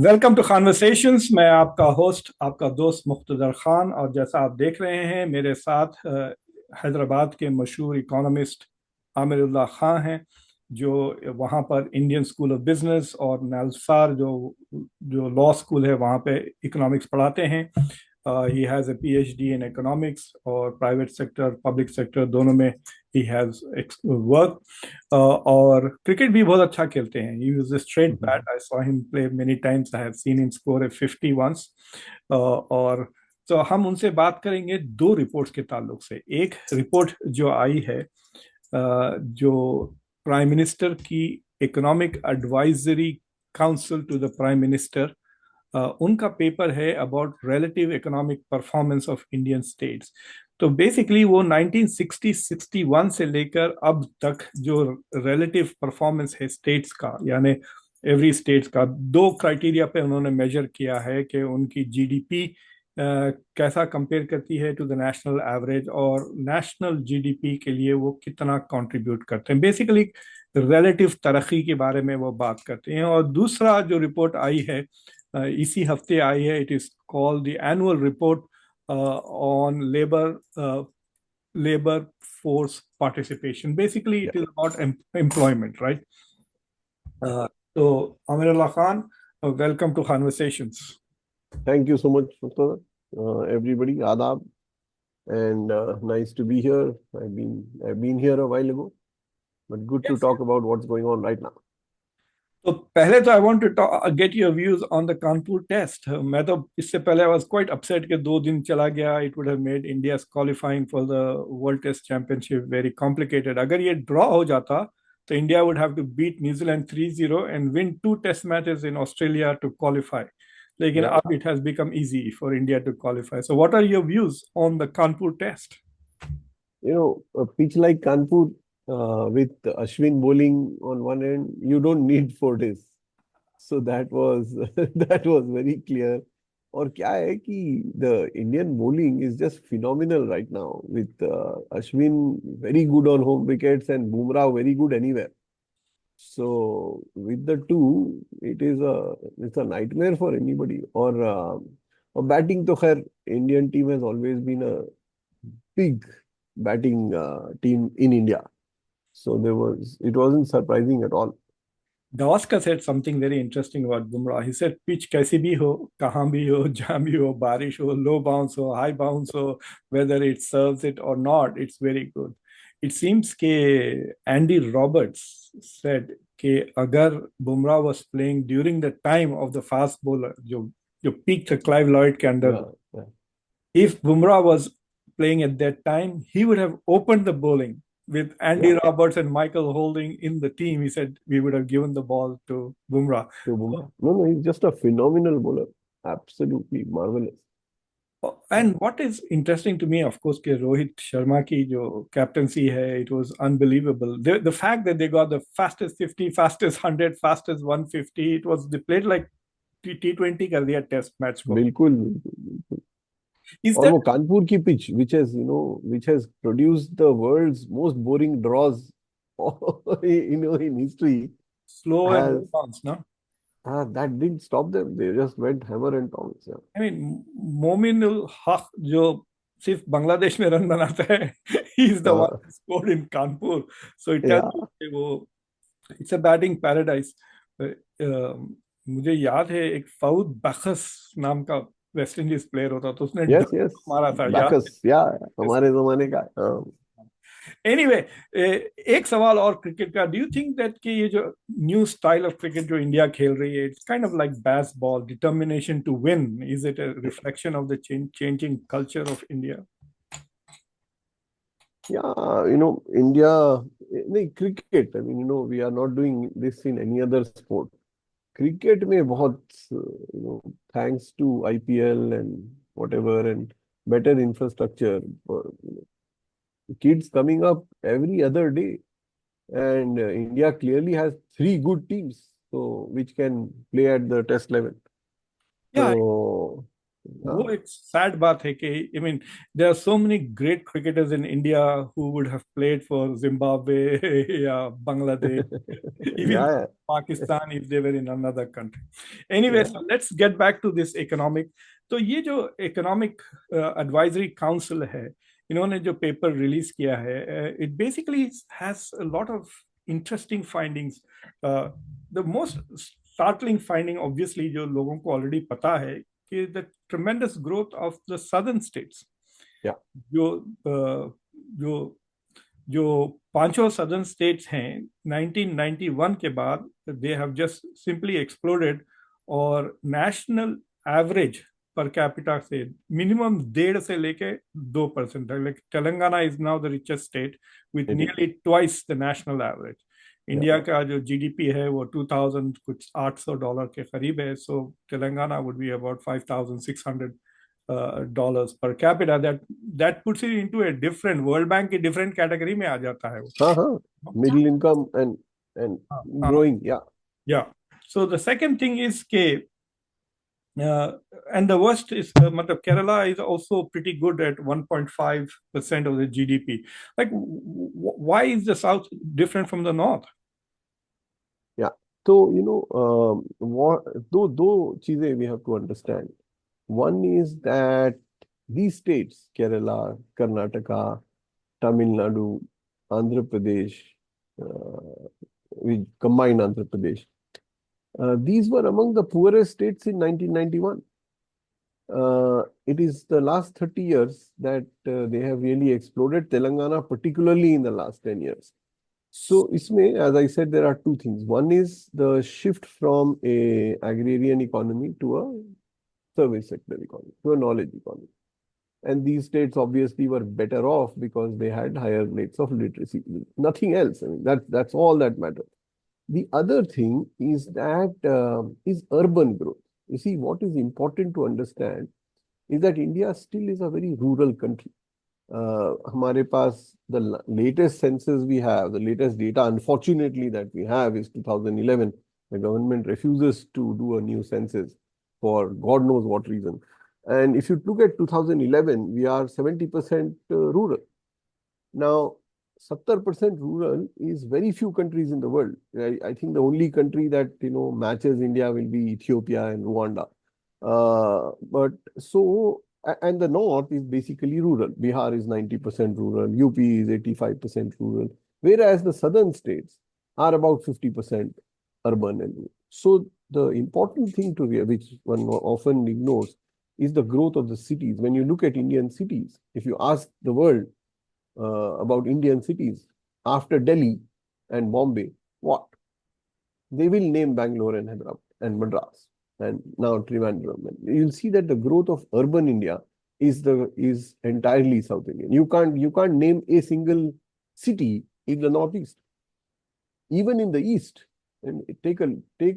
Welcome to conversations. मैं आपका host, आपका दोस्त मुख्तदर खान। और जैसा आप देख रहे हैं, मेरे साथ हैदराबाद के मशहूर इकोनॉमिस्ट आमिरुल्लाह खान हैं, जो वहाँ पर इंडियन स्कूल ऑफ बिजनेस और नालसार जो जो लॉ स्कूल है वहाँ पे इकोनॉमिक्स पढ़ाते हैं। He has a PhD in economics, और प्राइवेट सेक्टर पब्लिक सेक्टर दोनों में ही हैज़ वर्क। और क्रिकेट भी बहुत अच्छा खेलते हैं। He use straight bat. I saw him play many times. I have seen him score a 50 once. और तो हम उनसे बात करेंगे दो रिपोर्ट्स के ताल्लुक से। एक रिपोर्ट जो आई है, जो प्राइम मिनिस्टर की economic advisory council to the prime minister, उनका पेपर है about relative economic performance of Indian states. तो बेसिकली वो 1960-61 से लेकर अब तक जो रिलेटिव परफॉर्मेंस है स्टेट्स का, यानी एवरी स्टेट्स का, दो क्राइटेरिया पे उन्होंने मेजर किया है कि उनकी जीडीपी कैसा कंपेयर करती है टू द नेशनल एवरेज, और नेशनल जीडीपी के लिए वो कितना कंट्रीब्यूट करते हैं। बेसिकली रिलेटिव तरक्की के बारे में वो बात करते हैं। और दूसरा जो रिपोर्ट आई है, इसी हफ्ते आई है, it is called the annual report on labour force participation. Basically, Yeah. it is about employment, right? So, Amirullah Khan, welcome to Conversations. Thank you so much, Muqtedar. Everybody, Adab, and nice to be here. I've been here a while ago, but good to Yes. talk about what's going on right now. तो पहले तो I want to get your views on the Kanpur test. मैं तो इससे पहले I was quite upset कि 2 दिन चला गया। It would have made India qualifying for the world test championship very complicated. अगर ये ड्रॉ हो जाता तो India would have to beat New Zealand 3-0 and win 2 test matches in Australia to qualify. लेकिन Yeah, अब it has become easy for India to qualify. So what are your views on the Kanpur test? a pitch like Kanpur with Ashwin bowling on one end, you don't need 4 days. So that was that was very clear. और क्या है कि the Indian bowling is just phenomenal right now with Ashwin very good on home wickets and Bumrah very good anywhere. So with the two, it's a nightmare for anybody. और batting तो खैर Indian team has always been a big batting team in India. So it wasn't surprising at all. Gavaskar said something very interesting about Bumrah. He said, pitch कैसी भी हो, कहाँ भी हो, जहाँ भी हो, बारिश हो, low bounce हो, high bounce हो, whether it serves it or not, it's very good. It seems कि Andy Roberts said कि अगर Bumrah was playing during the time of the fast bowler, जो peak था Clive Lloyd के अंदर, Yeah, yeah, if Bumrah was playing at that time, he would have opened the bowling with Andy yeah. Roberts and Michael Holding in the team. He said we would have given the ball to Bumrah. So Bumrah. No, he's just a phenomenal bowler. Absolutely marvelous. And what is interesting to me, of course, कि रोहित शर्मा की जो captaincy है, it was unbelievable. The fact that they got the fastest 50, fastest 100, fastest 150, they played like T20 कर दिया test match को. बिल्कुल बिल्कुल बिल्कुल. Is और that वो कानपुर की pitch, which has produced the world's most boring draws in history, slow and has no bounce, no? that didn't stop them. They just went hammer and tongs. Yeah. I mean मोमिन उल हक जो सिर्फ बांग्लादेश में run बनाता है, he is the one Uh, scored in Kanpur. So it yeah. Tells you वो it's a batting paradise. मुझे याद है एक फाउद बखस नाम का वेस्ट इंडीज प्लेयर होता, तो उसने Yes, डक yes. मारा था, याद Bacchus. Yeah. है? हमारे जमाने का. एनीवे, एक सवाल और क्रिकेट का। डू यू थिंक दैट कि ये जो न्यू स्टाइल ऑफ क्रिकेट जो इंडिया खेल रही है, it's kind of like baseball, determination to win, is it a reflection of the changing culture of India? Yeah, India, cricket. I mean, we are not doing this in any other sport. Cricket में बहुत, thanks to IPL and whatever and better infrastructure for kids coming up every other day. And India clearly has three good teams, so which can play at the test level. Yeah, So. वो एक sad बात है कि I mean there are so many great cricketers in India who would have played for Zimbabwe या Bangladesh even Yeah, Pakistan if they were in another country. Anyway, yeah, so let's get back to this economic. तो ये जो economic advisory council है, इन्होंने जो paper release किया है, it basically has a lot of interesting findings. The most startling finding obviously जो लोगों को ऑलरेडी पता है कि the ट्रेमेंडस growth of the southern states. yeah. जो जो जो पांचों सदर्न स्टेट्स हैं 1991 के बाद they have just simply exploded, और नेशनल एवरेज पर कैपिटा से मिनिमम 1.5 से लेके 2% तक. Like Telangana is now the richest state with It is. Nearly twice the national average. Yeah. India का जो जीडीपी है वो 2000 कुछ $800 के करीब है. So Telangana would be about $5,600 dollars per capita. That puts it into a different World Bank की different category में आ जाता है वो. हाँ, middle income and growing. Yeah. Yeah. So the second thing is के uh, and the worst is मतलब Kerala is also pretty good at 1.5% of the GDP. Like why is the south different from the north? Yeah. So, what दो चीजें we have to understand. One is that these states, Kerala, Karnataka, Tamil Nadu, Andhra Pradesh, we combine Andhra Pradesh. These were among the poorest states in 1991. It is the last 30 years that they have really exploded, Telangana particularly in the last 10 years. So, isme, as I said, there are two things. One is the shift from a agrarian economy to a service sector economy, to a knowledge economy. And these states obviously were better off because they had higher rates of literacy. Nothing else. I mean, that's all that matters. The other thing is that is urban growth. You see, what is important to understand is that India still is a very rural country. हमारे पास the latest census we have, the latest data, unfortunately, that we have is 2011. The government refuses to do a new census for God knows what reason. And if you look at 2011, we are 70% rural. Now, 70% rural is very few countries in the world. I think the only country that matches India will be Ethiopia and Rwanda. And the north is basically rural. Bihar is 90% rural. UP is 85% rural. Whereas the southern states are about 50% urban and rural. So the important thing which one often ignores is the growth of the cities. When you look at Indian cities, if you ask the world about Indian cities after Delhi and Bombay, what? They will name Bangalore and Hyderabad and Madras and now Trivandrum. You'll see that the growth of urban India is entirely South Indian. You can't name a single city in the northeast. Even in the east, and take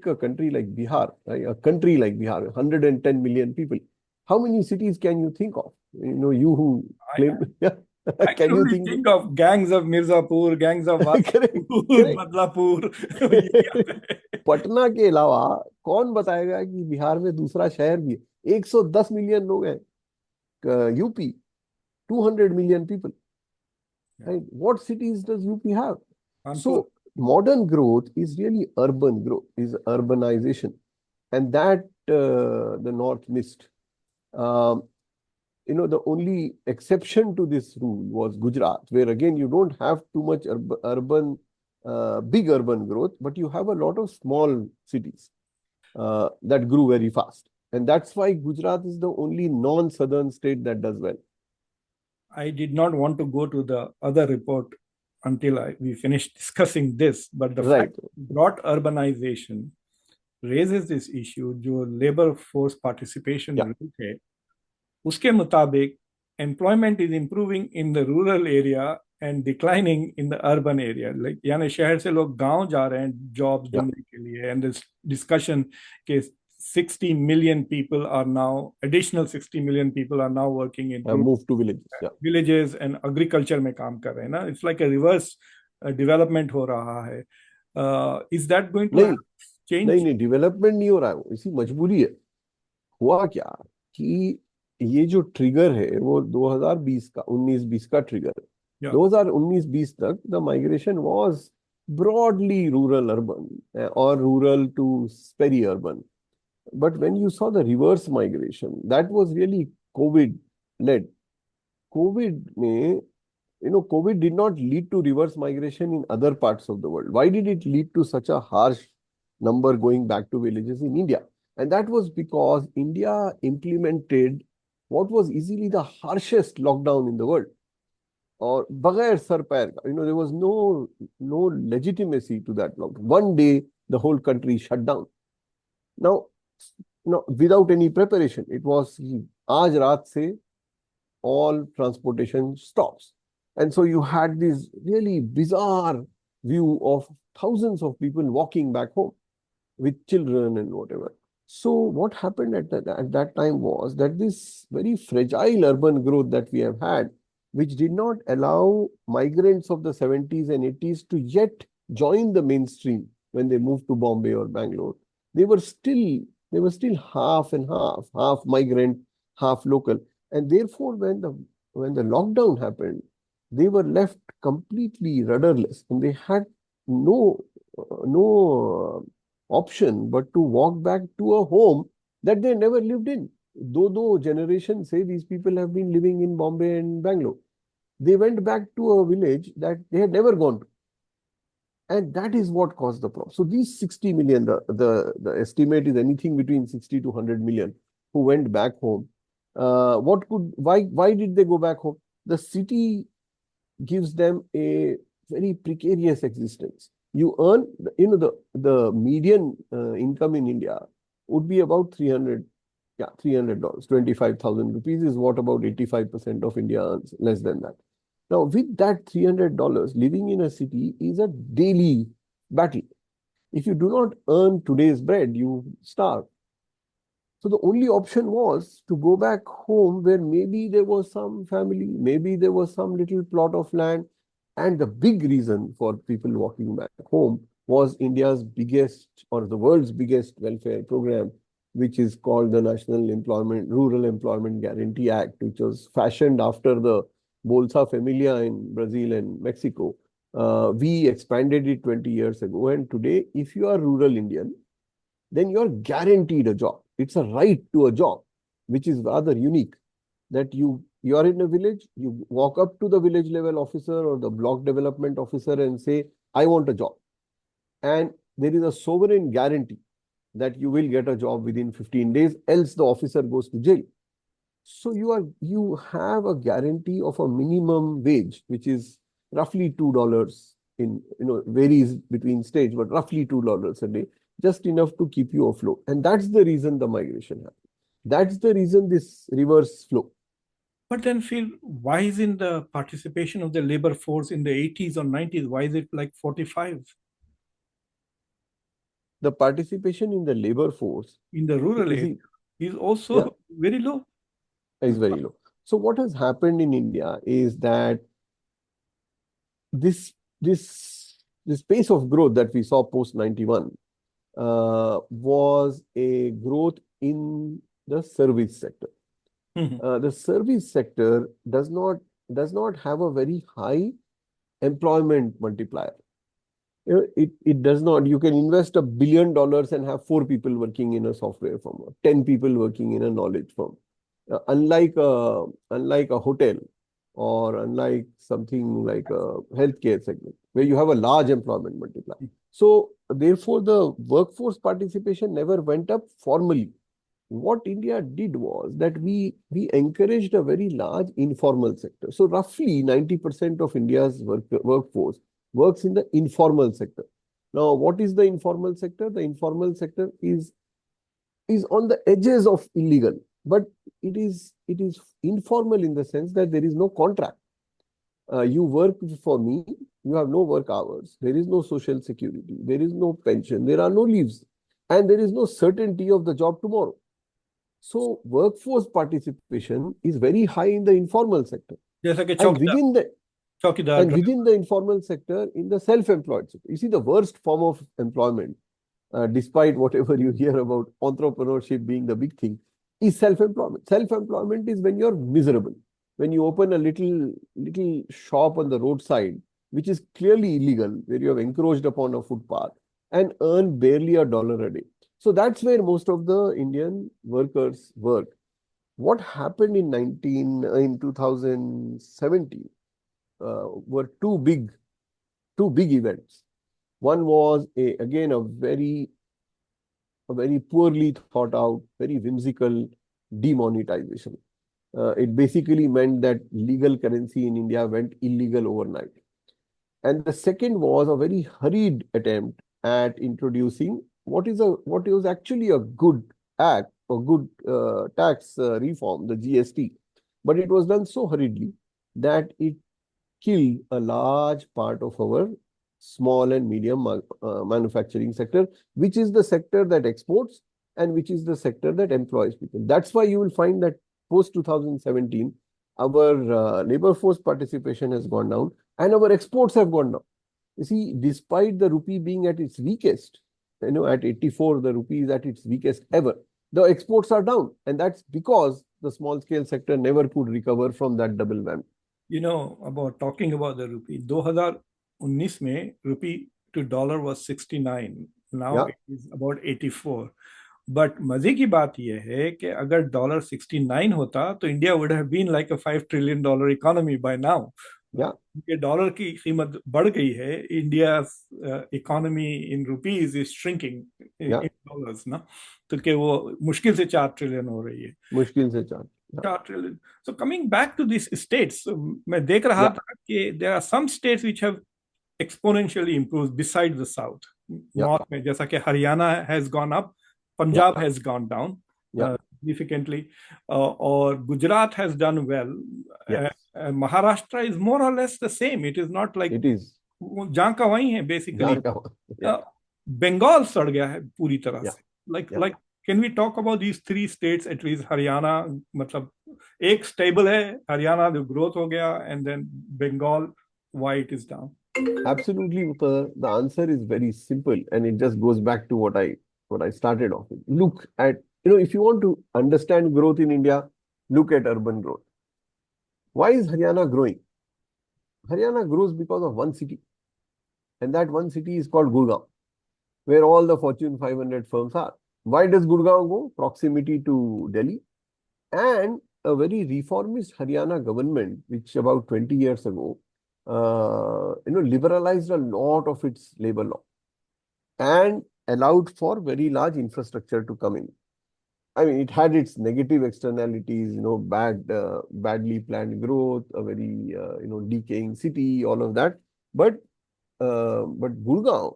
a country like Bihar, right? A country like Bihar, 110 million people. How many cities can you think of? You who claim. I can Can you only think? think of gangs of Mirzapur, gangs of Correct, Wazirpur, correct. Badlapur. Patna के अलावा कौन बताएगा कि बिहार में दूसरा शहर भी है? 110 मिलियन लोग हैं. UP 200 million people. Right? What cities does UP have? So modern growth is really urban growth, is urbanization, and that the North missed. The only exception to this rule was Gujarat, where again you don't have too much big urban growth, but you have a lot of small cities that grew very fast. And that's why Gujarat is the only non-southern state that does well. I did not want to go to the other report until we finished discussing this, but the fact broad urbanization raises this issue. जो labor force participation rate है, उसके मुताबिक employment is improving in the rural area and declining in the urban area. Like यानी शहर से लोग गांव जा रहे हैं jobs ढूंढने के लिए, and this discussion के 60 million people are now, additional 60 million people are now working in move to villages. Villages and agriculture में काम कर रहे हैं ना. It's like a reverse development हो रहा है. Is that going to change? नहीं, development नहीं हो रहा है, इसी मजबूरी है. हुआ क्या? कि ये जो ट्रिगर है वो 2020 का 19-20 का ट्रिगर है। Yeah. 2019-20 तक the migration was broadly rural urban or rural to peri-urban. But when you saw the reverse migration, that was really COVID led. COVID may, COVID did not lead to reverse migration in other parts of the world. Why did it lead to such a harsh number going back to villages in India? And that was because India implemented what was easily the harshest lockdown in the world. Or बगैर sir पैर का, there was no legitimacy to that lockdown. One day the whole country shut down. Now, without any preparation, it was आज रात से all transportation stops. And so you had this really bizarre view of thousands of people walking back home with children and whatever. So what happened at that time was that this very fragile urban growth that we have had, which did not allow migrants of the 70s and 80s to yet join the mainstream when they moved to Bombay or Bangalore. They were still half and half migrant, half local. And therefore, when the lockdown happened, they were left completely rudderless, and they had no option but to walk back to a home that they never lived in. Though generations say these people have been living in Bombay and Bangalore, they went back to a village that they had never gone to. And that is what caused the problem. So these 60 million, the estimate is anything between 60 to 100 million who went back home. Why did they go back home? The city gives them a very precarious existence. You earn, the median income in India would be about $300, $300. 25,000 rupees is what about 85% of India earns, less than that. Now, with that $300, living in a city is a daily battle. If you do not earn today's bread, you starve. So the only option was to go back home where maybe there was some family, maybe there was some little plot of land. And the big reason for people walking back home was India's biggest or the world's biggest welfare program, which is called the Rural Employment Guarantee Act, which was fashioned after the Bolsa Familia in Brazil and Mexico. We expanded it 20 years ago. And today, if you are rural Indian, then you're guaranteed a job. It's a right to a job, which is rather unique. That you are in a village, you walk up to the village level officer or the block development officer and say, I want a job. And there is a sovereign guarantee that you will get a job within 15 days, else the officer goes to jail. So you have a guarantee of a minimum wage, which is roughly $2 varies between states, but roughly $2 a day, just enough to keep you afloat. And that's the reason the migration happened. That's the reason this reverse flow. But then, Phil, why isn't the participation of the labor force in the 80s or 90s? Why is it like 45? The participation in the labor force in the rural area is also very low. Is very low. So what has happened in India is that this pace of growth that we saw post 91 was a growth in the service sector. The service sector does not have a very high employment multiplier. It does not. You can invest $1 billion and have 4 people working in a software firm, or 10 people working in a knowledge firm. Unlike a hotel, or unlike something like a healthcare segment, where you have a large employment multiplier. So therefore, the workforce participation never went up formally. What India did was that we encouraged a very large informal sector. So roughly 90% of India's workforce works in the informal sector. Now, what is the informal sector? The informal sector is on the edges of illegal, but it is informal in the sense that there is no contract. You work for me, you have no work hours, there is no social security, there is no pension, there are no leaves, and there is no certainty of the job tomorrow. So workforce participation is very high in the informal sector. And within the informal sector, in the self-employed sector. You see, the worst form of employment, despite whatever you hear about entrepreneurship being the big thing, is self-employment. Self-employment is when you're miserable, when you open a little shop on the roadside, which is clearly illegal, where you have encroached upon a footpath and earn barely $1 a day. So that's where most of the Indian workers work. What happened in 2017 were two big events. One was again a very poorly thought out, very whimsical demonetization. It basically meant that legal currency in India went illegal overnight. And the second was a very hurried attempt at introducing what was actually a good act or good tax reform, the GST. But it was done so hurriedly that it killed a large part of our small and medium manufacturing sector, which is the sector that exports and which is the sector that employs people. That's why you will find that post 2017, our labor force participation has gone down and our exports have gone down. You see, despite the rupee being at its weakest, at 84, the rupee is at its weakest ever, the exports are down. And that's because the small scale sector never could recover from that double whammy. About talking about the rupee, 2019 में rupee to dollar was 69. Now it is about 84. But मजे की बात यह है कि अगर dollar 69 होता तो India would have been like a $5 trillion economy by now. क्योंकि डॉलर की कीमत बढ़ गई है, India economy in rupees is shrinking in dollars ना, तो कि वो मुश्किल से 4 ट्रिलियन हो रही है, मुश्किल से 4 trillion. So coming back to this states, मैं देख रहा था कि there are some states which have exponentially improved beside the south. North में जैसा कि Haryana has gone up, Punjab has gone down significantly, or Gujarat has done well. Maharashtra is more or less the same. It is not like it is. जहाँ का वहीं है basically. Bengal सड़ गया है पूरी तरह से. Like can we talk about these 3 states at least? Haryana, मतलब एक stable है, Haryana the growth हो गया, and then Bengal, why it is down? Absolutely, the answer is very simple, and it just goes back to what I started off with. Look at, if you want to understand growth in India, look at urban growth. Why is Haryana growing? Haryana grows because of one city. And that one city is called Gurgaon, where all the Fortune 500 firms are. Why does Gurgaon go? Proximity to Delhi. And a very reformist Haryana government, which about 20 years ago, liberalized a lot of its labor law and allowed for very large infrastructure to come in. I mean, it had its negative externalities, badly planned growth, a very, decaying city, all of that. But Gurgaon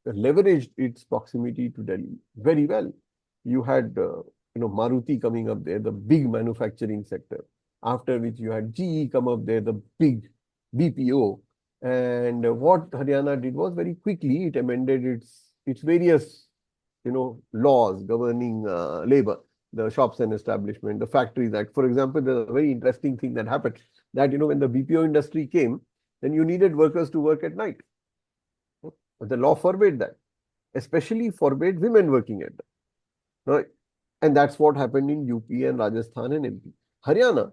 leveraged its proximity to Delhi very well. You had, Maruti coming up there, the big manufacturing sector. After which you had GE come up there, the big BPO. And what Haryana did was very quickly it amended its various laws governing labor, the shops and establishment, the factories act. For example, there's a very interesting thing that happened that when the BPO industry came, then you needed workers to work at night. But the law forbade that, especially forbade women working at night. Right? And that's what happened in UP and Rajasthan and MP. Haryana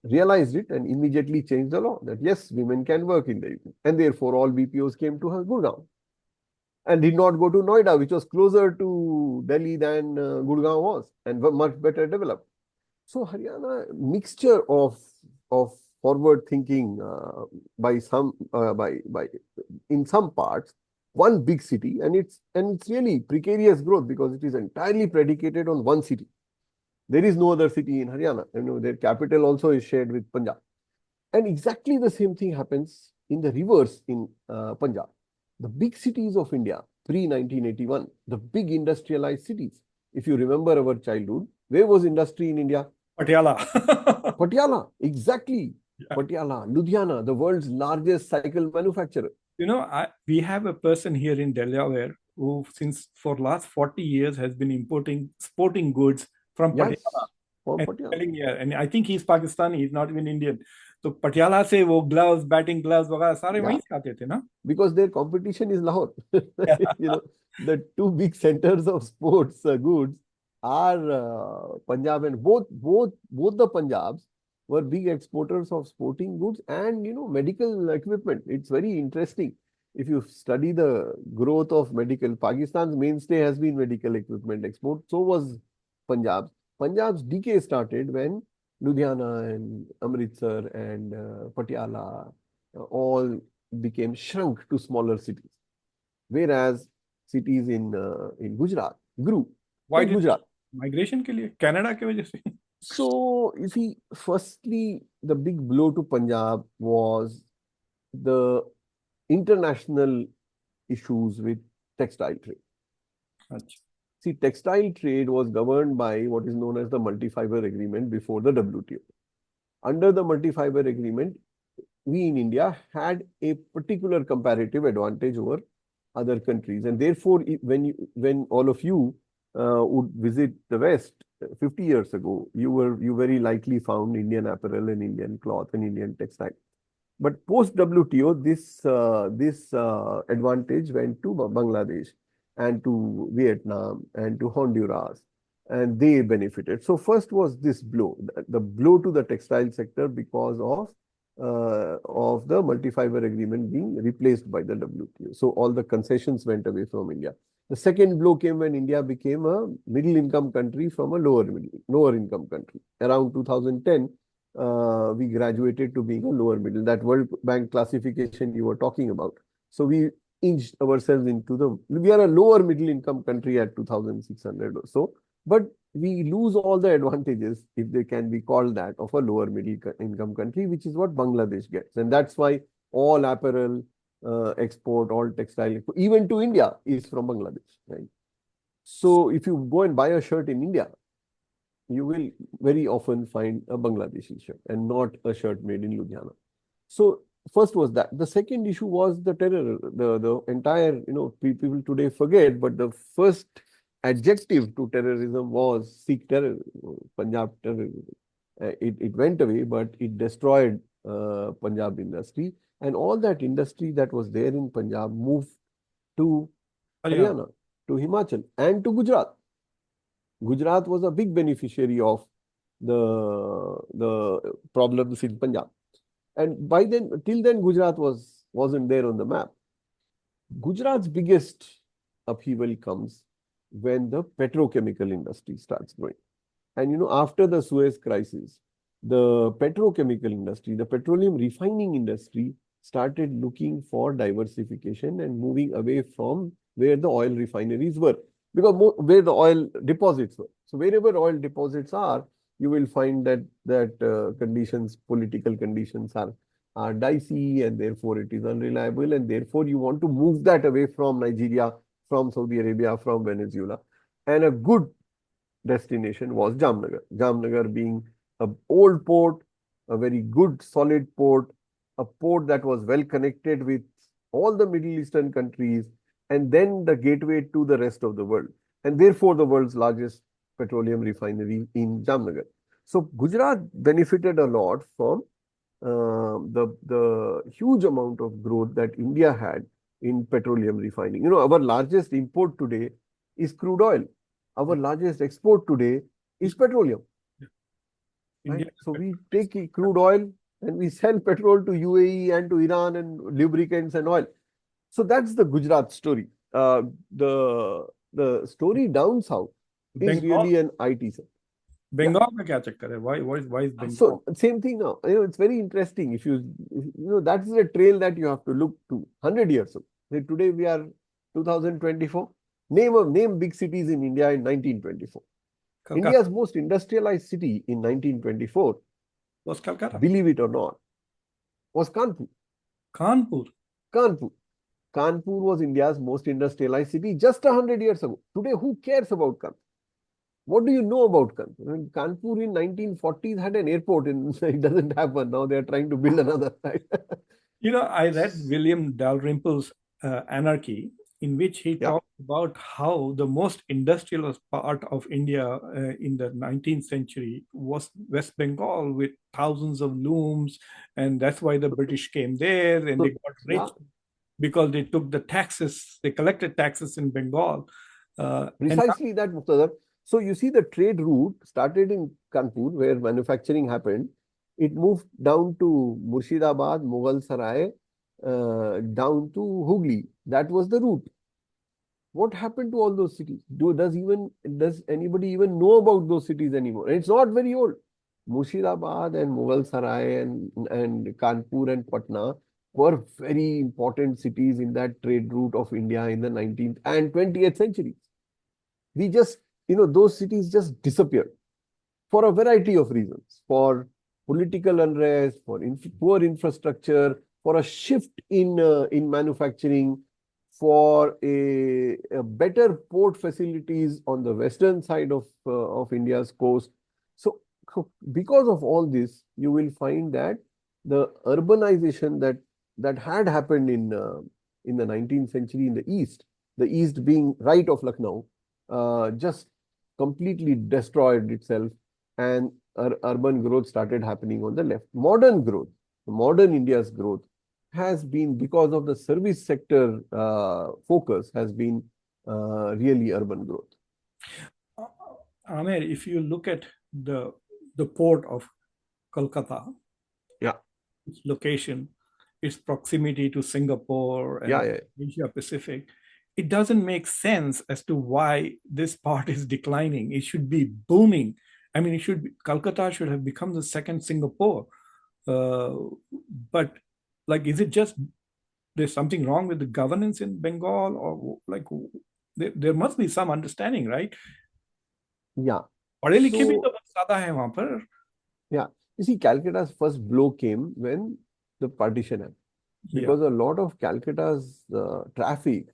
realized it and immediately changed the law that yes, women can work in the evening, and therefore all BPOs came to Gurgaon and did not go to Noida, which was closer to Delhi than Gurgaon was and much better developed. So Haryana, mixture of forward thinking by in some parts, one big city, and it's really precarious growth because it is entirely predicated on one city. There is no other city in Haryana. Their capital also is shared with Punjab. And exactly the same thing happens in the reverse in Punjab. The big cities of India, pre-1981, the big industrialized cities. If you remember our childhood, where was industry in India? Patiala. Patiala, exactly. Yeah. Patiala, Ludhiana, the world's largest cycle manufacturer. We have a person here in Delaware who, for last 40 years, has been importing sporting goods from Patiala. And I think he's Pakistani, he's not even Indian. So Patiala se wo gloves, batting gloves, वगैरह सारे वहीं से आते थे ना? Because their competition is Lahore. The two big centers of sports goods are Punjab, and both the Punjabs were big exporters of sporting goods and medical equipment. It's very interesting. If you study the growth of medical, Pakistan's mainstay has been medical equipment export. So was Punjab's. Punjab's decay started when Ludhiana and Amritsar and Patiala all became shrunk to smaller cities, whereas cities in Gujarat grew. Why Take did Gujarat. Migration के लिए Canada की वजह से? So, you see, firstly, the big blow to Punjab was the international issues with textile trade. अच्छा. See, textile trade was governed by what is known as the multi-fiber agreement before the WTO. Under the multi-fiber agreement, we in India had a particular comparative advantage over other countries, and therefore, when all of you would visit the West 50 years ago, you very likely found Indian apparel and Indian cloth and Indian textile. But post WTO, this advantage went to Bangladesh and to Vietnam and to Honduras, and they benefited. So first was this blow, the blow to the textile sector because of the multi-fiber agreement being replaced by the WTO. So all the concessions went away from India. The second blow came when India became a middle income country from a lower income country. Around 2010, we graduated to being a lower middle, that World Bank classification you were talking about. So we inched ourselves we are a lower middle income country at 2,600 or so, but we lose all the advantages, if they can be called that, of a lower middle income country, which is what Bangladesh gets. And that's why all apparel export, all textile, even to India, is from Bangladesh, right? So if you go and buy a shirt in India, you will very often find a Bangladeshi shirt and not a shirt made in Ludhiana. So first was that. The second issue was the terror. The entire, people today forget, but the first adjective to terrorism was Sikh terrorism, Punjab terrorism. It went away, but it destroyed Punjab industry, and all that industry that was there in Punjab moved to Haryana, to Himachal, and to Gujarat. Gujarat was a big beneficiary of the problems in Punjab. And by then, till then, Gujarat wasn't there on the map. Gujarat's biggest upheaval comes when the petrochemical industry starts growing. And after the Suez crisis, the petrochemical industry, the petroleum refining industry, started looking for diversification and moving away from where the oil refineries were, because where the oil deposits were. So wherever oil deposits are, you will find that conditions, political conditions are dicey, and therefore it is unreliable, and therefore you want to move that away from Nigeria, from Saudi Arabia, from Venezuela. And a good destination was Jamnagar. Jamnagar being an old port, a very good solid port, a port that was well connected with all the Middle Eastern countries, and then the gateway to the rest of the world, and therefore the world's largest petroleum refinery in Jamnagar. So Gujarat benefited a lot from the huge amount of growth that India had in petroleum refining. Our largest import today is crude oil. Our largest export today is petroleum. Right? So we take crude oil and we sell petrol to UAE and to Iran and lubricants and oil. So that's the Gujarat story. The story down south is really an IT sector. Bengal में क्या चक्कर है? Why is Bengal? So same thing now. It's very interesting. If that's a trail that you have to look to 100 years ago. Today we are 2024. Name big cities in India in 1924. India's most industrialized city in 1924 was Calcutta. Believe it or not, was Kanpur. Kanpur was India's most industrialized city just 100 years ago. Today, who cares about Kanpur? What do you know about Kanpur? I mean, Kanpur in 1940s had an airport, and it doesn't have one. Now they are trying to build another. I read William Dalrymple's Anarchy, in which he talked about how the most industrial part of India in the 19th century was West Bengal, with thousands of looms, and that's why the British came there, and they got rich because they took the taxes, they collected taxes in Bengal. Precisely that, Muqtedar. So you see the trade route started in Kanpur, where manufacturing happened. It moved down to Murshidabad, Mughal Sarai, down to Hooghly. That was the route. What happened to all those cities? Does anybody even know about those cities anymore? And it's not very old. Murshidabad and Mughal Sarai and Kanpur and Patna were very important cities in that trade route of India in the 19th and 20th centuries. We just, those cities just disappeared for a variety of reasons, for political unrest, for poor infrastructure, for a shift in manufacturing, for a better port facilities on the western side of India's coast. So, because of all this, you will find that the urbanization that had happened in the 19th century in the east being right of Lucknow, just completely destroyed itself, and urban growth started happening on the left. Modern growth, modern India's growth has been, because of the service sector focus, has been really urban growth. Amer, if you look at the port of Kolkata, Yeah, its location, its proximity to Singapore and yeah. Asia Pacific, it doesn't make sense as to why this part is declining. It should be booming. I mean, Calcutta should have become the second Singapore. But like, is it just there's something wrong with the governance in Bengal, or like there must be some understanding, right? Yeah. पढ़े लिखे भी तो So, बहुत ज्यादा है वहां पर. yeah, you see, Calcutta's first blow came when the partition happened, Yeah, because a lot of Calcutta's traffic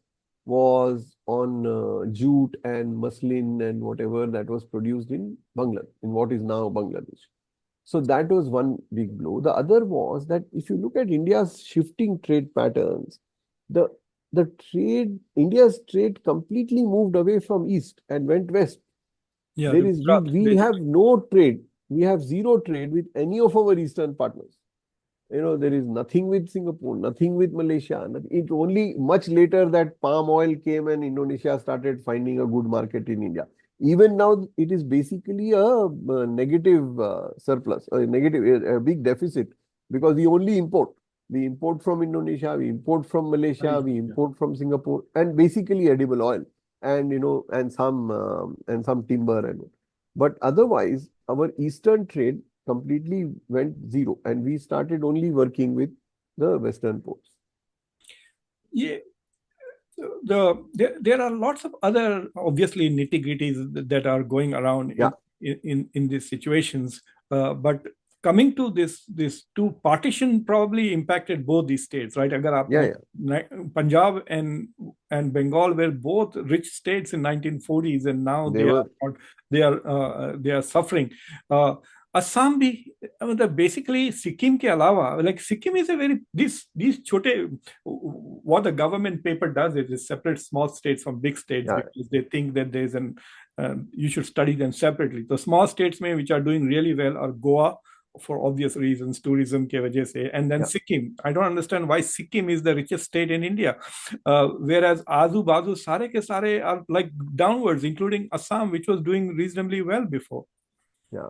was on jute and muslin and whatever that was produced in Bangladesh, in what is now Bangladesh. So that was one big blow. The other was that if you look at India's shifting trade patterns, the India's trade completely moved away from east and went west. yeah, There the is Gujarat, we have basically. no trade. We have zero trade with any of our eastern partners. There is nothing with Singapore, nothing with Malaysia. Nothing. It only much later that palm oil came and Indonesia started finding a good market in India. Even now, it is basically a negative surplus, a big deficit, because we only import. We import from Indonesia, we import from Malaysia, we Yeah. import from Singapore, and basically edible oil, and and some timber but otherwise, our eastern trade completely went zero, and we started only working with the western ports. Yeah, there are lots of other obviously nitty-gritties that are going around Yeah, in these situations. But coming to this two partition probably impacted both these states, right? Agar aap yeah, yeah. Punjab and Bengal were both rich states in 1940s, and now They were. they are suffering. Assam भी मतलब basically Sikkim के अलावा, like Sikkim is a very these छोटे, what the government paper does is it separates small states from big states Yeah, because they think that there's you should study them separately. The small states which are doing really well are Goa, for obvious reasons, tourism ke wajah se, and then yeah, Sikkim. I don't understand why Sikkim is the richest state in India, whereas Azu Bazu sare ke sare are like downwards, including Assam, which was doing reasonably well before. yeah.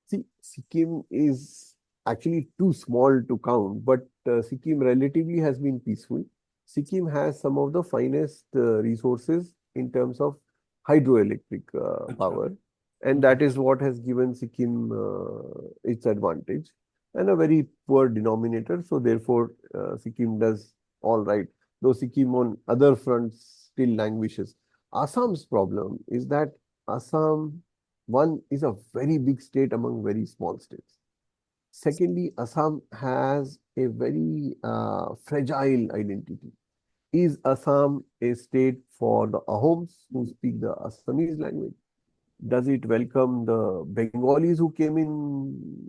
See, Sikkim is actually too small to count, but Sikkim relatively has been peaceful. Sikkim has some of the finest resources in terms of hydroelectric Acha. power, and that is what has given Sikkim its advantage, and a very poor denominator. So therefore, Sikkim does all right, though Sikkim on other fronts still languishes. Assam's problem is that Assam, one, is a very big state among very small states. Secondly, Assam has a very fragile identity. Is Assam a state for the Ahoms who speak the Assamese language? Does it welcome the Bengalis who came in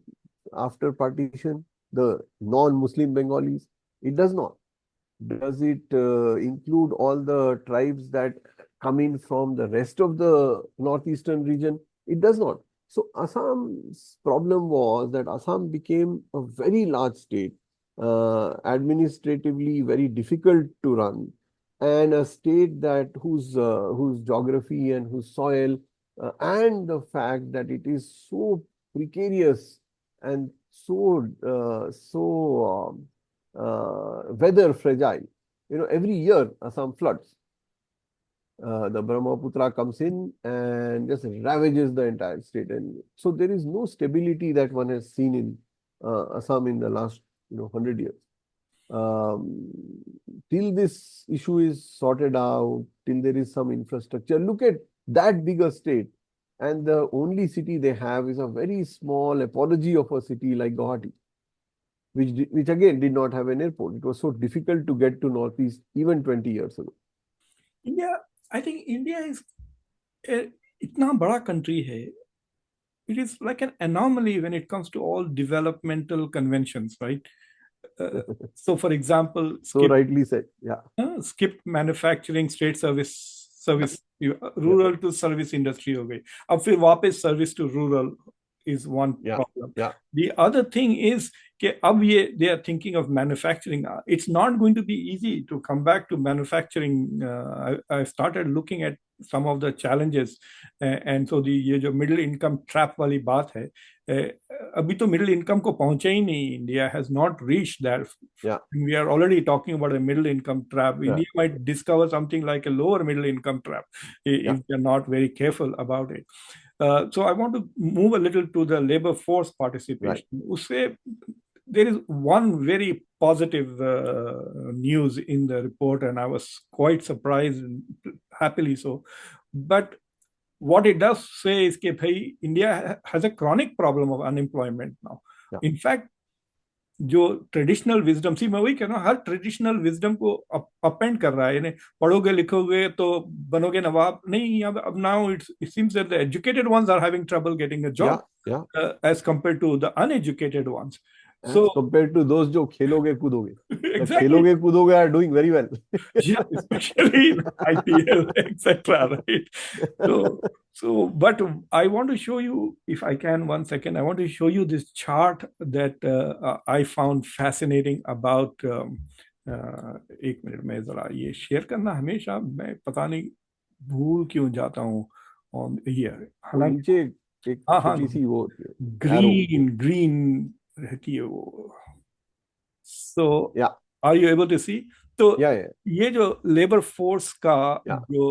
after partition, the non-Muslim Bengalis? It does not. Does it include all the tribes that come in from the rest of the northeastern region? It does not. So Assam's problem was that Assam became a very large state, administratively very difficult to run, and a state that whose geography and whose soil and the fact that it is so precarious and so weather fragile. Every year some floods. The Brahmaputra comes in and just ravages the entire state, and so there is no stability that one has seen in Assam in the last 100 years. Um, till this issue is sorted out, till there is some infrastructure. Look at that bigger state, and the only city they have is a very small apology of a city like Guwahati, which again did not have an airport. It was so difficult to get to Northeast even 20 years ago. India, I think India is a इतना बड़ा country है. It is like an anomaly when it comes to all developmental conventions, right? So, for example, So rightly said. Yeah. skip manufacturing, state service, Yeah. rural to service industry हो गई. अब फिर वापस service to rural is one Yeah. problem. Yeah. The other thing is कि अब ये they are thinking of manufacturing. It's not going to be easy to come back to manufacturing. I started looking at some of the challenges, and so ये जो middle income trap वाली बात है, अभी तो middle income को पहुंचा ही नहीं. India has not reached that. Yeah. We are already talking about a middle income trap. Yeah. India might discover something like a lower middle income trap if Yeah. they're not very careful about it. So I want to move a little to the labor force participation. Right. उससे there is one very positive news in the report, and I was quite surprised, and happily so. But what it does say is that India has a chronic problem of unemployment now. Yeah. In fact, जो traditional wisdom, सी मैं वही कह रहा हूँ, हर traditional wisdom को append कर रहा है. यानी पढ़ोगे लिखोगे तो बनोगे नवाब नहीं. अब now it seems that the educated ones are having trouble getting a job as compared to the uneducated ones. So compared to those जो खेलोगे कूदोगे, exactly. खेलोगे कूदोगे are doing very well. Yeah, especially in IPL, etc. Right. But I want to show you, if I can, 1 second. I want to show you this chart that I found fascinating about. एक minute में जरा ये share करना, हमेशा मैं पता नहीं भूल क्यों जाता हूँ. ऑन हियर नीचे एक छोटी सी वो ग्रीन रहती है वो. So yeah. Are you able to see? तो ये जो लेबर फोर्स का जो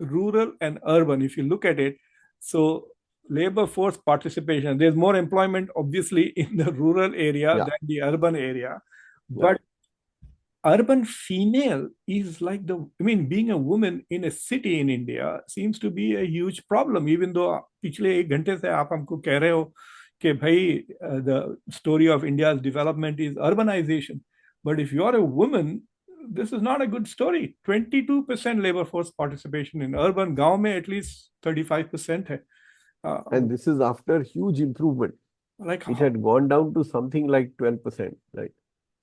rural and urban, if you look at it, so labor force participation, there's more employment obviously in the rural area than the urban area, but urban female is like being a woman in a city in India seems to be a huge problem, even though पिछले 1 घंटे से आप हमको कह रहे हो कि भाई the story of India's development is urbanization. But if you're a woman, this is not a good story. 22% labor force participation in urban. गांव में at least 35% है. And this is after huge improvement. Like it had gone down to something like 12%, right?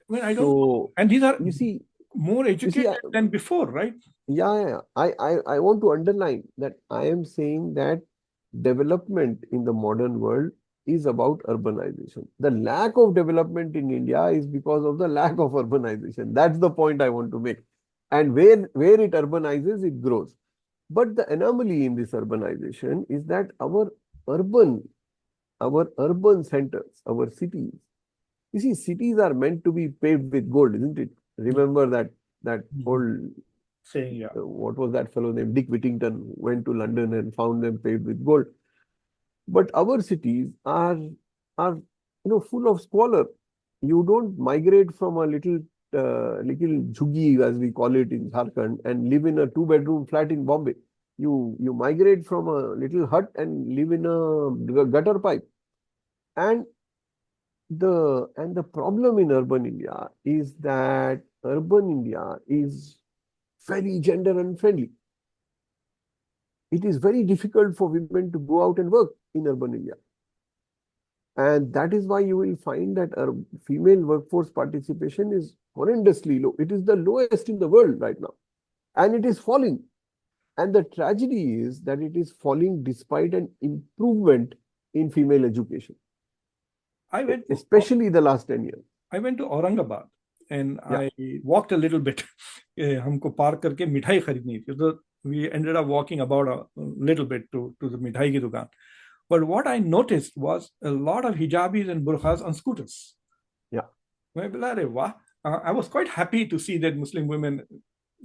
I mean, I don't know. And these are, you see, more educated than before, right? Yeah. I want to underline that I am saying that development in the modern world is about urbanization. The lack of development in India is because of the lack of urbanization. That's the point I want to make. And where it urbanizes, it grows. But the anomaly in this urbanization is that our urban centers, our cities, you see, cities are meant to be paved with gold, isn't it? Remember that old saying, what was that fellow named Dick Whittington went to London and found them paved with gold. But our cities are full of squalor. You don't migrate from a little jhuggi, as we call it in Jharkhand, and live in a 2-bedroom flat in Bombay. You migrate from a little hut and live in a gutter pipe. And the problem in urban India is that urban India is very gender unfriendly. It is very difficult for women to go out and work in urban India. And that is why you will find that female workforce participation is horrendously low. It is the lowest in the world right now. And it is falling. And the tragedy is that it is falling despite an improvement in female education. Especially the last 10 years. I went to Aurangabad and I walked a little bit. हमको park करके मिठाई खरीदनी थी. तो we ended up walking about a little bit to the mithai ki dukaan. But what I noticed was a lot of hijabis and burqas on scooters. Yeah. I was quite happy to see that Muslim women,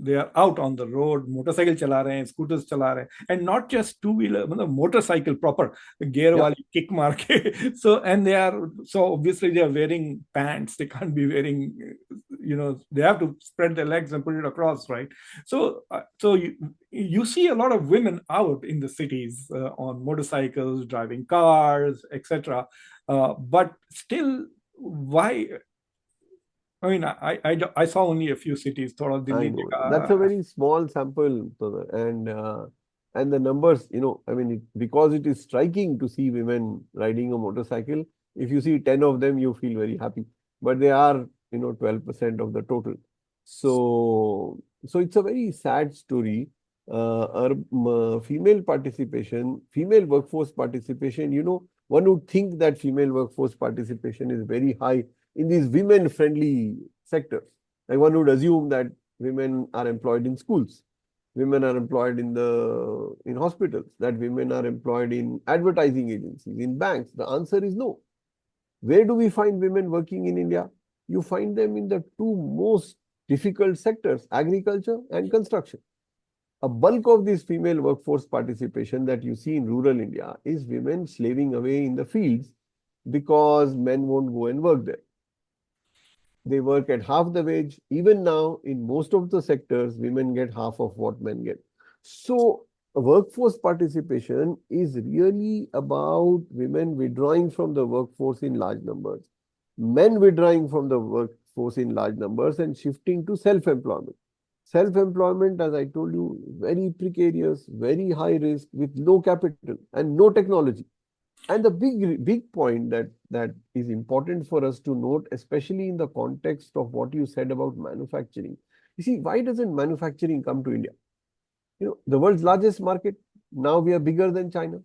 they are out on the road, motorcycle chala rahe hain, scooters chala rahe hain, and not just two wheeler, motorcycle proper, gear Yeah. wali kick maar ke. So, and they are, so obviously they are wearing pants, they can't be wearing, they have to spread their legs and put it across, right? So you see a lot of women out in the cities on motorcycles, driving cars, etc. But still, why? I mean, I saw only a few cities. Thoda I Delhi know. That's dekha. a very small sample, brother. And the numbers, I mean, because it is striking to see women riding a motorcycle. If you see 10 of them, you feel very happy. But they are, 12% of the total. So it's a very sad story. Female participation, female workforce participation, one would think that female workforce participation is very high in these women-friendly sectors. Like one would assume that women are employed in schools, women are employed in hospitals, that women are employed in advertising agencies, in banks. The answer is no. Where do we find women working in India? You find them in the two most difficult sectors, agriculture and construction. A bulk of this female workforce participation that you see in rural India is women slaving away in the fields because men won't go and work there. They work at half the wage. Even now, in most of the sectors, women get half of what men get. So, workforce participation is really about women withdrawing from the workforce in large numbers, men withdrawing from the workforce in large numbers and shifting to self-employment. Self-employment, as I told you, very precarious, very high risk with no capital and no technology. And the big point that is important for us to note, especially in the context of what you said about manufacturing. You see, why doesn't manufacturing come to India? The world's largest market. Now we are bigger than China.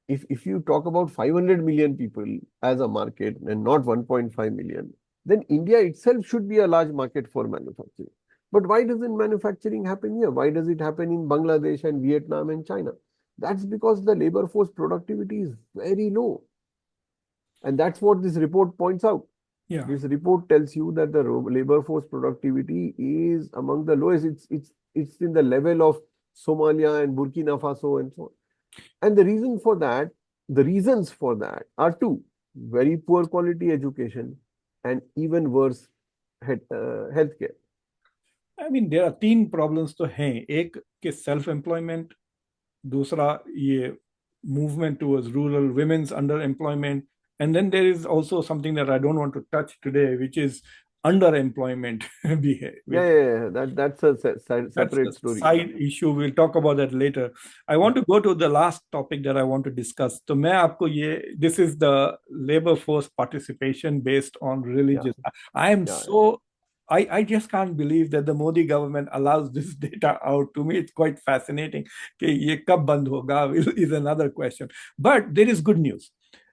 If you talk about 500 million people as a market and not 1.5 million, then India itself should be a large market for manufacturing. But why doesn't manufacturing happen here? Why does it happen in Bangladesh and Vietnam and China? That's because the labor force productivity is very low. And that's what this report points out. Yeah. This report tells you that the labor force productivity is among the lowest. It's in the level of Somalia and Burkina Faso and so on. And the reasons for that are two: very poor quality education and even worse healthcare. I mean, there are तीन problems तो हैं. एक के self employment, दूसरा ये movement towards rural women's underemployment, and then there is also something that I don't want to touch today, which is underemployment. That's a separate story. Side issue. We'll talk about that later. I want to go to the last topic that I want to discuss. So मैं आपको ये, this is the labor force participation based on religious. I am so I just can't believe that the Modi government allows this data out. To me, it's quite fascinating. कि ये कब बंद होगा is another question. But there is good news,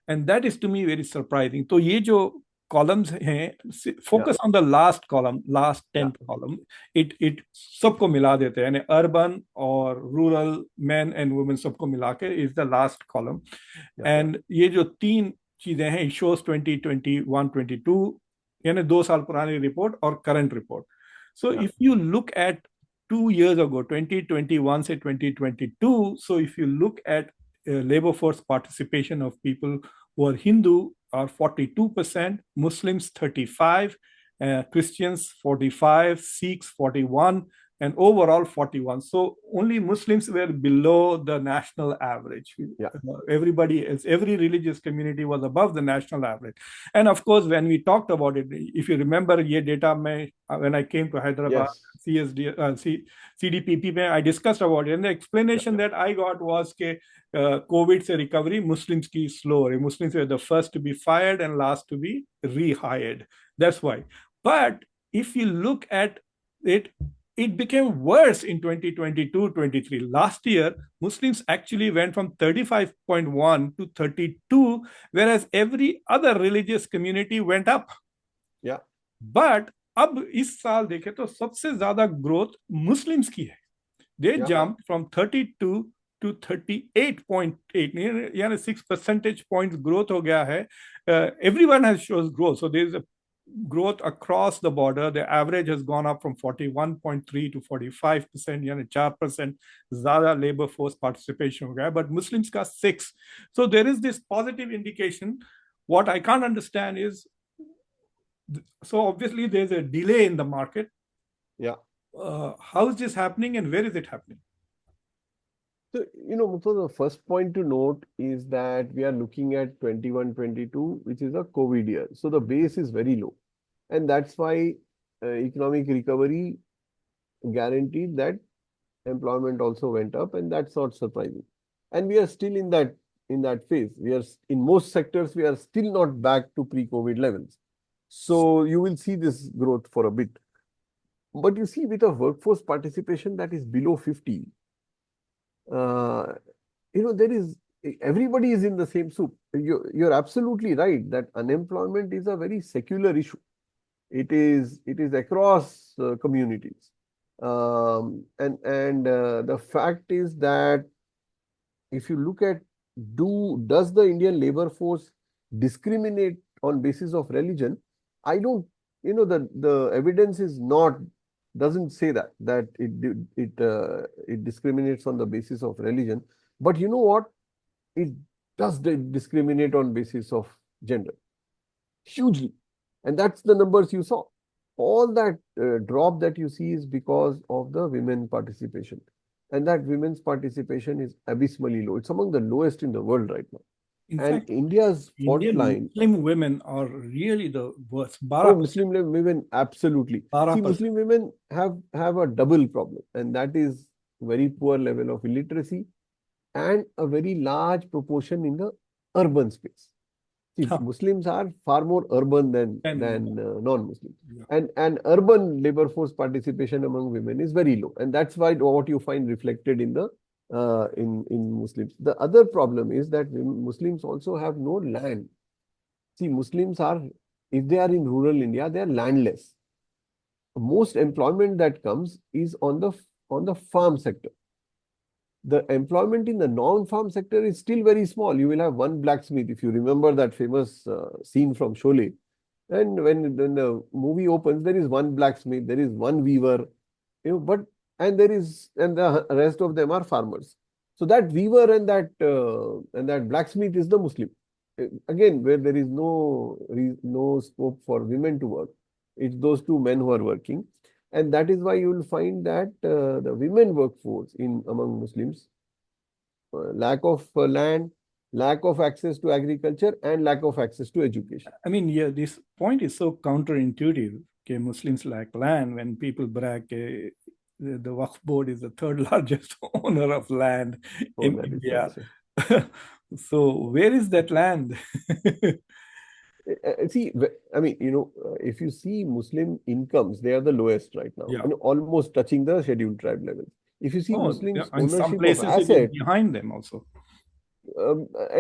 and that is to me very surprising. तो ये जो columns हैं, focus on the last column, last 10th column. It सबको मिला देते हैं, यानी urban और rural men and women सबको मिला के is the last column. And ये जो तीन चीजें हैं, it shows 2021, 22. यानी 2 साल पुरानी रिपोर्ट और current report. So if you look at 2 years ago, 2021 से 2022, so if you look at labor force participation of people who are Hindu are 42%, Muslims 35%, Christians 45%, Sikhs 41%, and overall 41%. So only Muslims were below the national average. Everybody else, every religious community was above the national average. And of course, when we talked about it, if you remember, ye data when I came to Hyderabad, CDPP, I discussed about it. And the explanation that I got was that COVID se recovery, Muslims ki slow. Muslims were the first to be fired and last to be rehired. That's why. But if you look at it, it became worse in 2022-23. Last year, Muslims actually went from 35.1 to 32, whereas every other religious community went up. Yeah. But अब इस साल देखें तो सबसे ज्यादा growth Muslims की है. They Yeah. jumped from 32 to 38.8, यानी 6 percentage points growth हो गया है. Everyone has shows growth, so there is a growth across the border. The average has gone up from 41.3 to 45%, यानी 4% ज़्यादा labor force participation हो गया है, but Muslims का 6. So there is this positive indication. What I can't understand is, so obviously there's a delay in the market. Yeah. How is this happening and where is it happening? So, Muqtadar, the first point to note is that we are looking at 21-22, which is a COVID year. So the base is very low. And that's why economic recovery guaranteed that employment also went up, and that's not surprising. And we are still in that phase. We are in most sectors, we are still not back to pre-COVID levels. So you will see this growth for a bit. But you see, with a workforce participation that is below 50, uh, there is everybody is in the same soup. You're absolutely right that unemployment is a very secular issue. It is across communities, and the fact is that if you look at does the Indian labor force discriminate on basis of religion? I don't, the evidence is not doesn't say that it discriminates on the basis of religion. But you know what? It does discriminate on basis of gender hugely, and that's the numbers you saw. All that drop that you see is because of the women participation, and that women's participation is abysmally low. It's among the lowest in the world right now. In And fact, India's fault Indian line, Muslim women are really the worst. oh, 12%. Muslim women, absolutely. See, 12%. Muslim women have a double problem, and that is very poor level of illiteracy and a very large proportion in the urban space. See, Huh. Muslims are far more urban than And non-Muslims, yeah. and urban labor force participation among women is very low, and that's why what you find reflected in the in Muslims. The other problem is that Muslims also have no land. See, Muslims are, if they are in rural India, they are landless. Most employment that comes is on the farm sector. The employment in the non-farm sector is still very small. You will have one blacksmith, if you remember that famous scene from Sholay. And when the movie opens, there is one blacksmith, there is one weaver, but and the rest of them are farmers. So that weaver and that blacksmith is the Muslim. Again, where there is no scope for women to work, it's those two men who are working, and that is why you will find that the women workforce among Muslims, lack of land, lack of access to agriculture, and lack of access to education. I mean, yeah, this point is so counterintuitive. Okay, Muslims lack land when people brag the Waqf board is the third largest owner of land Oh, in that is India. also. So where is that land? See, I mean, if you see Muslim incomes, they are the lowest right now, Yeah. almost touching the scheduled tribe levels. If you see Oh, yeah, Muslims' in some ownership of places it is assets, behind them also.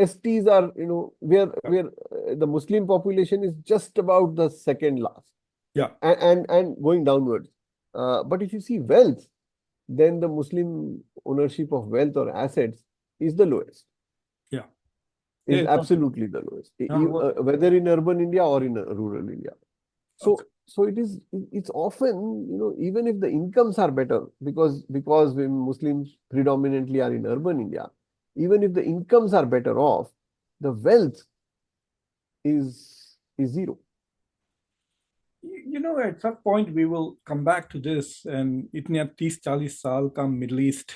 STs are, where the Muslim population is just about the second last, Yeah. and going downwards. But if you see wealth, then the Muslim ownership of wealth or assets is the lowest. Yeah. Is There's no. absolutely the lowest, whether in urban India or in rural India. Okay. So it's often, even if the incomes are better, because we Muslims predominantly are in urban India, even if the incomes are better off, the wealth is zero. At some point we will come back to this, and इतने 30-40 साल का Middle East,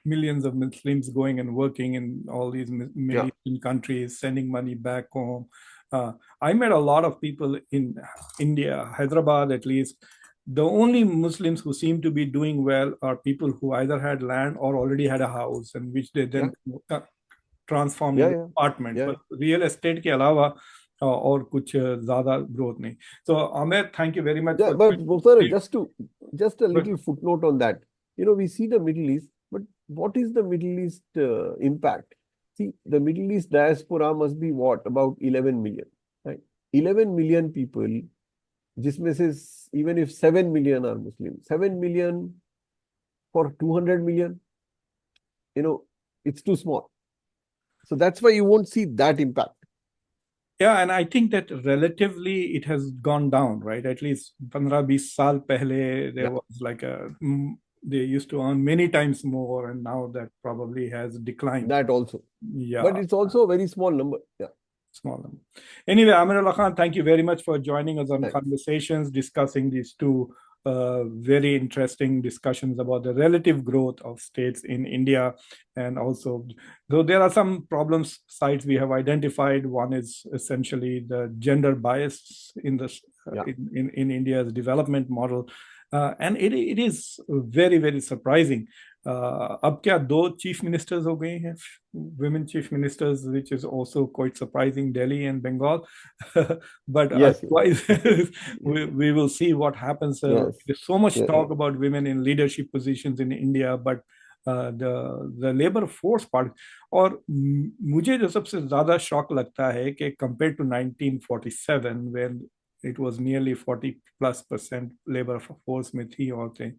millions of Muslims going and working in all these Middle Yeah. Eastern countries, sending money back home. I met a lot of people in India, Hyderabad at least. The only Muslims who seem to be doing well are people who either had land or already had a house, and which they then transformed Yeah, into yeah, apartments. yeah. But real estate के अलावा और कुछ ज़्यादा growth नहीं. So Ahmed, thank you very much Yeah, for. but Muqtadar, just a little footnote on that. We see the Middle East, but what is the Middle East impact? See, the Middle East diaspora must be what? About 11 million, right? 11 million people, जिसमें से even if 7 million are Muslim, 7 million for 200 million, it's too small. So that's why you won't see that impact. Yeah, and I think that relatively it has gone down, right? At least 15-20 साल पहले there was like they used to earn many times more, and now that probably has declined. That also. Yeah. But it's also a very small number. Yeah. Small number. Anyway, Amirullah Khan, thank you very much for joining us on Khanversations, discussing these two very interesting discussions about the relative growth of states in India. And also, though there are some problems sides we have identified, one is essentially the gender bias in the in India's development model. And it is very, very surprising. अब क्या 2 chief ministers हो गई हैं, women chief ministers, which is also quite surprising, Delhi and Bengal. But otherwise, we will see what happens. There's so much talk about women in leadership positions in India, but the labor force part. और मुझे जो सबसे ज़्यादा shock लगता है कि compared to 1947, when it was nearly 40+% labor force में थी औरतें,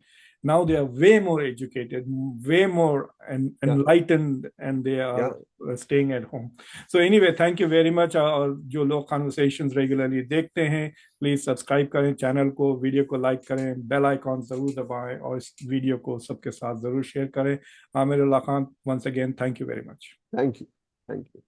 now they are way more educated, way more enlightened, and they are staying at home. So anyway, thank you very much. और जो लोग Khanversations regularly देखते हैं, please subscribe करें channel को, वीडियो को लाइक करें, बेल आइकॉन जरूर दबाएं और इस वीडियो को सबके साथ जरूर शेयर करें. Amirullah Khan, once again, thank you very much. Thank you. Thank you.